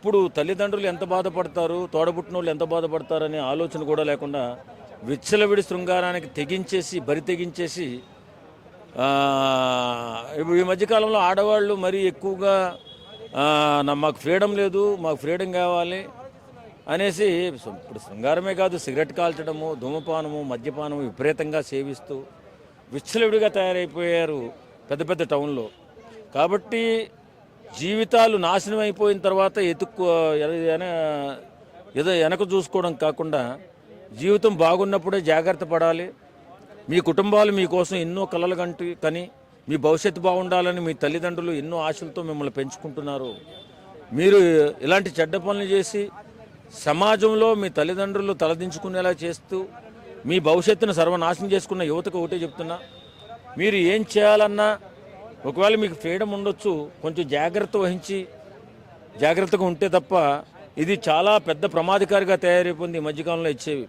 ఇప్పుడు తల్లిదండ్రులు ఎంత బాధపడతారు, తోడబుట్టినోళ్ళు ఎంత బాధపడతారనే ఆలోచన కూడా లేకుండా విచ్చలవిడి శృంగారానికి తెగించేసి బరి తెగించేసి ఇప్పుడు ఈ మధ్యకాలంలో ఆడవాళ్ళు మరీ ఎక్కువగా మాకు ఫ్రీడమ్ లేదు, మాకు ఫ్రీడమ్ కావాలి అనేసి ఇప్పుడు శృంగారమే కాదు, సిగరెట్ కాల్చడము, ధూమపానము, మద్యపానము విపరీతంగా సేవిస్తూ విచ్చలవిడిగా తయారైపోయారు పెద్ద పెద్ద టౌన్లో. కాబట్టి జీవితాలు నాశనం అయిపోయిన తర్వాత ఏదో వెనక చూసుకోవడం కాకుండా జీవితం బాగున్నప్పుడే జాగ్రత్త పడాలి. మీ కుటుంబాలు మీకోసం ఎన్నో కలలు కని మీ భవిష్యత్తు బాగుండాలని మీ తల్లిదండ్రులు ఎన్నో ఆశలతో మిమ్మల్ని పెంచుకుంటున్నారు. మీరు ఇలాంటి చెడ్డ పనులు చేసి సమాజంలో మీ తల్లిదండ్రులు తలదించుకునేలా చేస్తూ మీ భవిష్యత్తును సర్వనాశనం చేసుకున్న యువతకు ఒకటే చెప్తున్నా, మీరు ఏం చేయాలన్నా ఒకవేళ మీకు ఫ్రీడమ్ ఉండొచ్చు, కొంచెం జాగ్రత్త వహించి జాగ్రత్తగా ఉంటే తప్ప ఇది చాలా పెద్ద ప్రమాదకారిగా తయారైపోయింది. ఈ మధ్యకాలంలో ఇచ్చేవి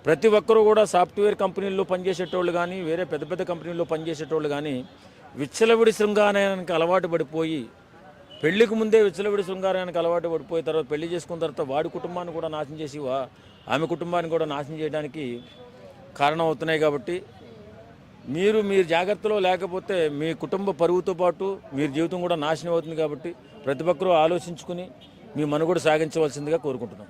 ప్రతి ఒక్కరూ కూడా సాఫ్ట్వేర్ కంపెనీల్లో పనిచేసేటోళ్ళు కానీ, వేరే పెద్ద పెద్ద కంపెనీల్లో పనిచేసేటోళ్ళు కానీ విచ్చలవిడి శృంగారానికి అలవాటు పడిపోయి, పెళ్లికి ముందే విచ్చలవిడి శృంగారానికి అలవాటు పడిపోయిన తర్వాత పెళ్లి చేసుకున్న తర్వాత వాడి కుటుంబాన్ని కూడా నాశనం చేసి ఆమె కుటుంబాన్ని కూడా నాశనం చేయడానికి కారణం అవుతున్నాయి. కాబట్టి మీరు జాగ్రత్తలో లేకపోతే మీ కుటుంబ పరువుతో పాటు మీరు జీవితం కూడా నాశనం అవుతుంది. కాబట్టి ప్రతి ఒక్కరూ ఆలోచించుకుని మీ మనుగడ సాగించవలసిందిగా కోరుకుంటున్నాం.